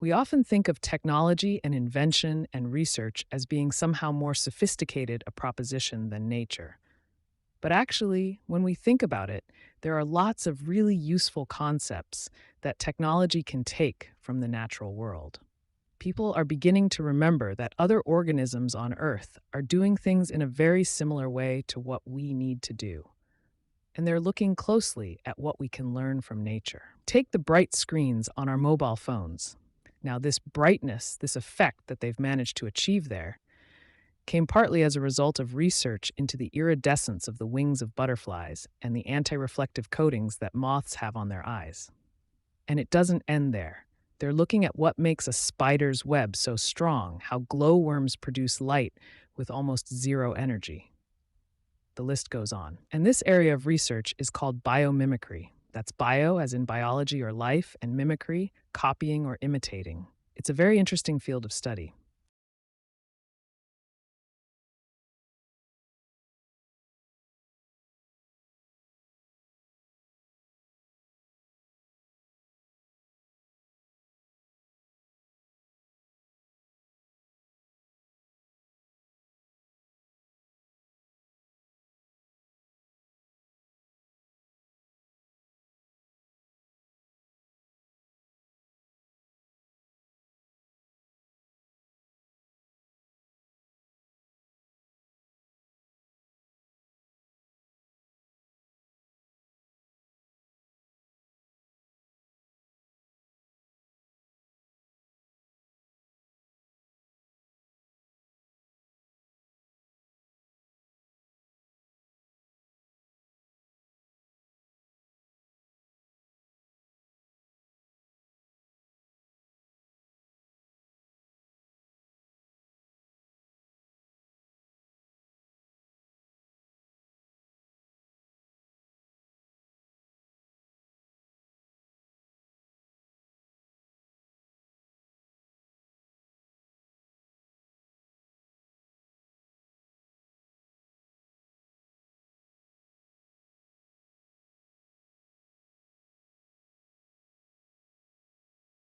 We often think of technology and invention and research as being somehow more sophisticated a proposition than nature. But actually, when we think about it, there are lots of really useful concepts that technology can take from the natural world. People are beginning to remember that other organisms on Earth are doing things in a very similar way to what we need to do. And they're looking closely at what we can learn from nature. Take the bright screens on our mobile phones. Now, this brightness, this effect that they've managed to achieve there, came partly as a result of research into the iridescence of the wings of butterflies and the anti-reflective coatings that moths have on their eyes. And it doesn't end there. They're looking at what makes a spider's web so strong, how glowworms produce light with almost zero energy. The list goes on. And this area of research is called biomimicry. That's bio as in biology or life, and mimicry, copying or imitating. It's a very interesting field of study.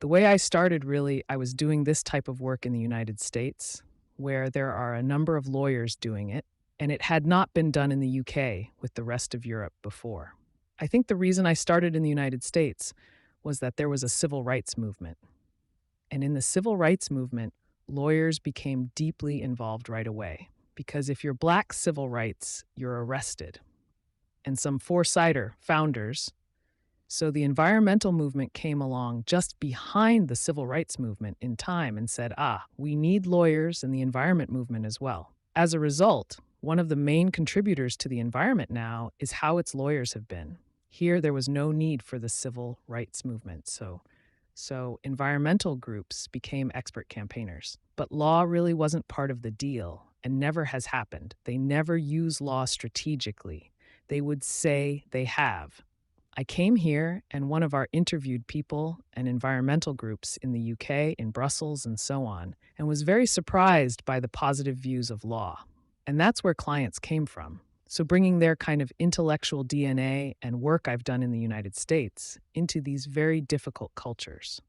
The way I started, really, I was doing this type of work in the United States, where there are a number of lawyers doing it, and it had not been done in the UK with the rest of Europe before. I think the reason I started in the United States was that there was a civil rights movement. And in the civil rights movement, lawyers became deeply involved right away. Because if you're Black civil rights, you're arrested. And some foresighter founders, so the environmental movement came along just behind the civil rights movement in time and said, we need lawyers in the environment movement as well. As a result, one of the main contributors to the environment now is how its lawyers have been. Here, there was no need for the civil rights movement, so environmental groups became expert campaigners. But law really wasn't part of the deal and never has happened. They never use law strategically. They would say they have. I came here, and one of our interviewed people and environmental groups in the UK, in Brussels, and so on, and was very surprised by the positive views of law. And that's where clients came from. So bringing their kind of intellectual DNA and work I've done in the United States into these very difficult cultures.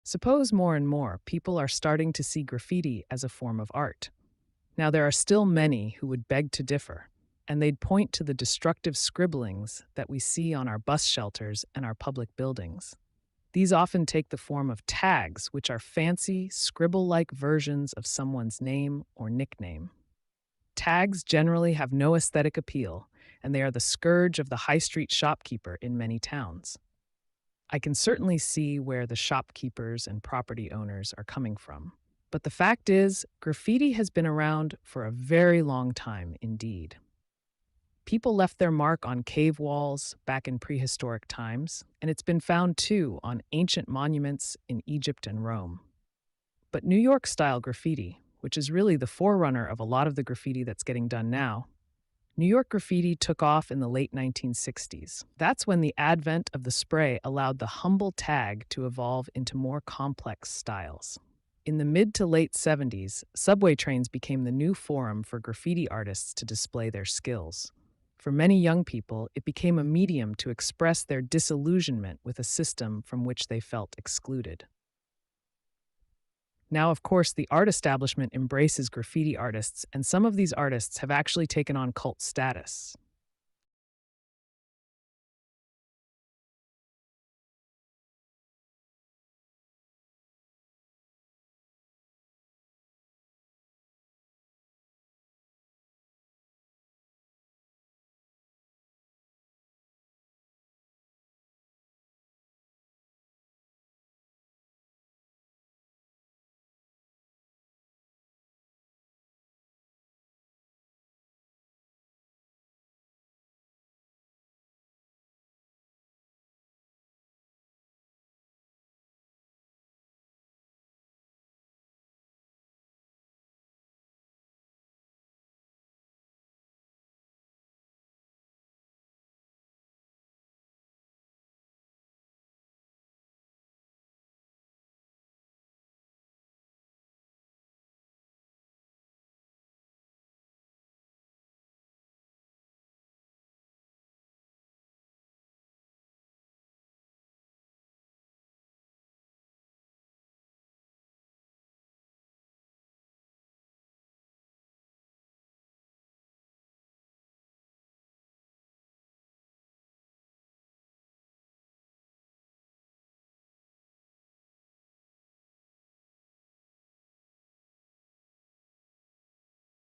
Suppose more and more people are starting to see graffiti as a form of art. Now, there are still many who would beg to differ, and they'd point to the destructive scribblings that we see on our bus shelters and our public buildings. These often take the form of tags, which are fancy, scribble like versions of someone's name or nickname. Tags generally have no aesthetic appeal, and they are the scourge of the high street shopkeeper in many towns. I can certainly see where the shopkeepers and property owners are coming from. But the fact is, graffiti has been around for a very long time indeed. People left their mark on cave walls back in prehistoric times, and it's been found too on ancient monuments in Egypt and Rome. But New York style graffiti, which is really the forerunner of a lot of the graffiti that's getting done now, New York graffiti took off in the late 1960s. That's when the advent of the spray allowed the humble tag to evolve into more complex styles. In the mid to late 70s, subway trains became the new forum for graffiti artists to display their skills. For many young people, it became a medium to express their disillusionment with a system from which they felt excluded. Now, of course, the art establishment embraces graffiti artists, and some of these artists have actually taken on cult status.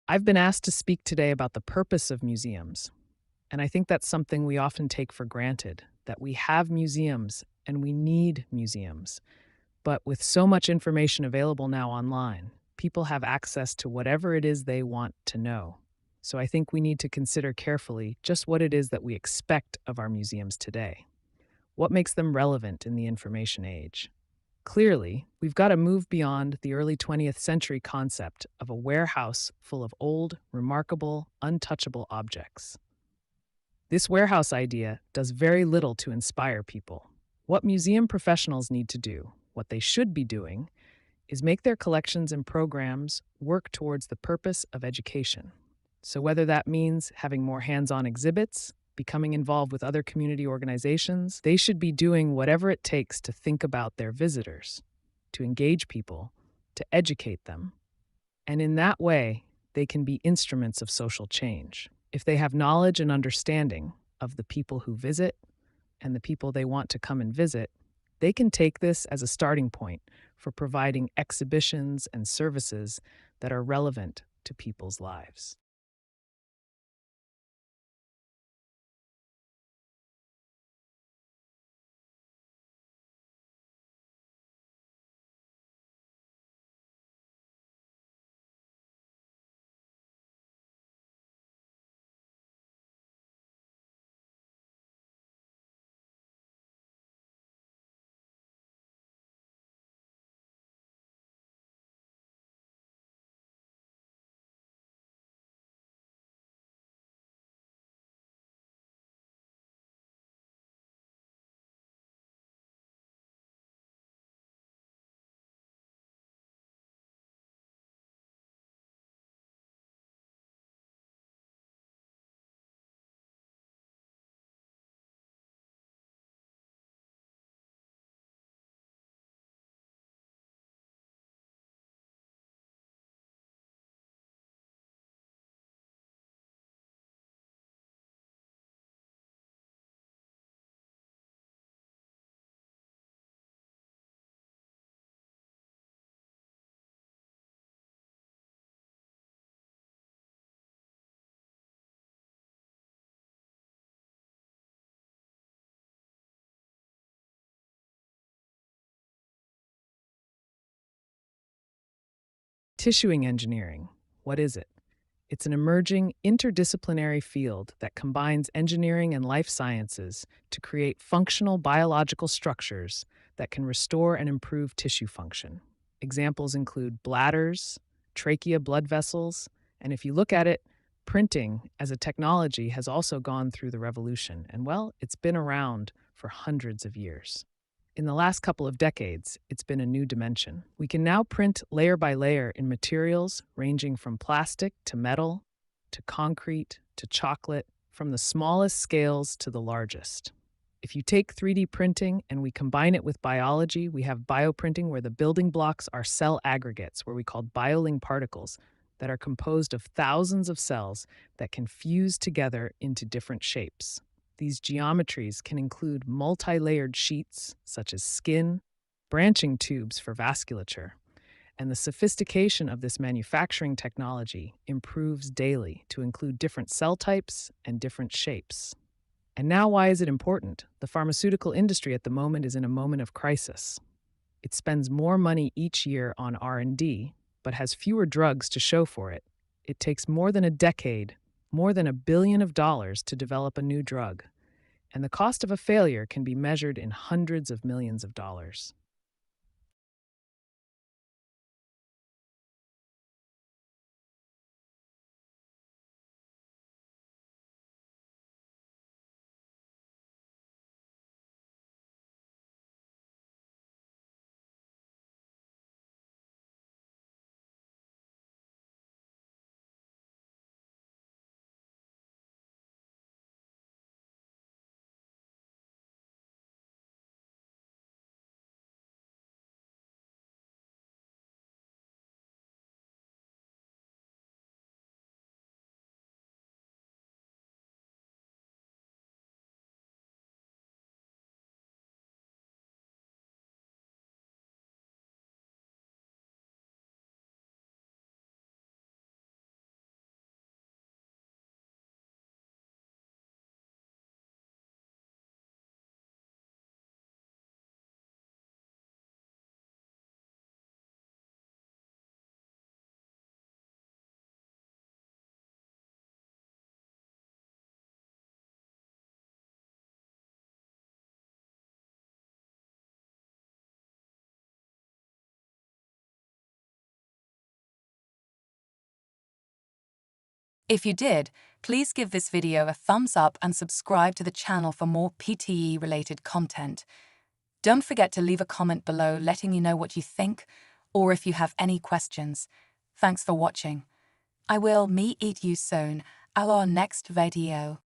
I've been asked to speak today about the purpose of museums, and I think that's something we often take for granted, that we have museums and we need museums. But with so much information available now online, people have access to whatever it is they want to know. So I think we need to consider carefully just what it is that we expect of our museums today. What makes them relevant in the information age? Clearly, we've got to move beyond the early 20th century concept of a warehouse full of old, remarkable, untouchable objects. This warehouse idea does very little to inspire people. What museum professionals need to do, what they should be doing, is make their collections and programs work towards the purpose of education. So, whether that means having more hands on exhibits, becoming involved with other community organizations, they should be doing whatever it takes to think about their visitors, to engage people, to educate them. And in that way, they can be instruments of social change. If they have knowledge and understanding of the people who visit and the people they want to come and visit, they can take this as a starting point for providing exhibitions and services that are relevant to people's lives. Tissuing engineering. What is it? It's an emerging interdisciplinary field that combines engineering and life sciences to create functional biological structures that can restore and improve tissue function. Examples include bladders, trachea blood vessels, and if you look at it, printing as a technology has also gone through the revolution, and well, it's been around for hundreds of years. In the last couple of decades, it's been a new dimension. We can now print layer by layer in materials ranging from plastic to metal, to concrete, to chocolate, from the smallest scales to the largest. If you take 3D printing and we combine it with biology, we have bioprinting where the building blocks are cell aggregates, where we call bioling particles, that are composed of thousands of cells that can fuse together into different shapes. These geometries can include multi-layered sheets, such as skin, branching tubes for vasculature, and the sophistication of this manufacturing technology improves daily to include different cell types and different shapes. And now, why is it important? The pharmaceutical industry at the moment is in a moment of crisis. It spends more money each year on R&D, but has fewer drugs to show for it. It takes more than a decade, more than $1 billion to develop a new drug, and the cost of a failure can be measured in hundreds of millions of dollars. If you did, please give this video a thumbs up and subscribe to the channel for more PTE-related content. Don't forget to leave a comment below letting me know what you think, or if you have any questions. Thanks for watching. I will meet you soon at our next video.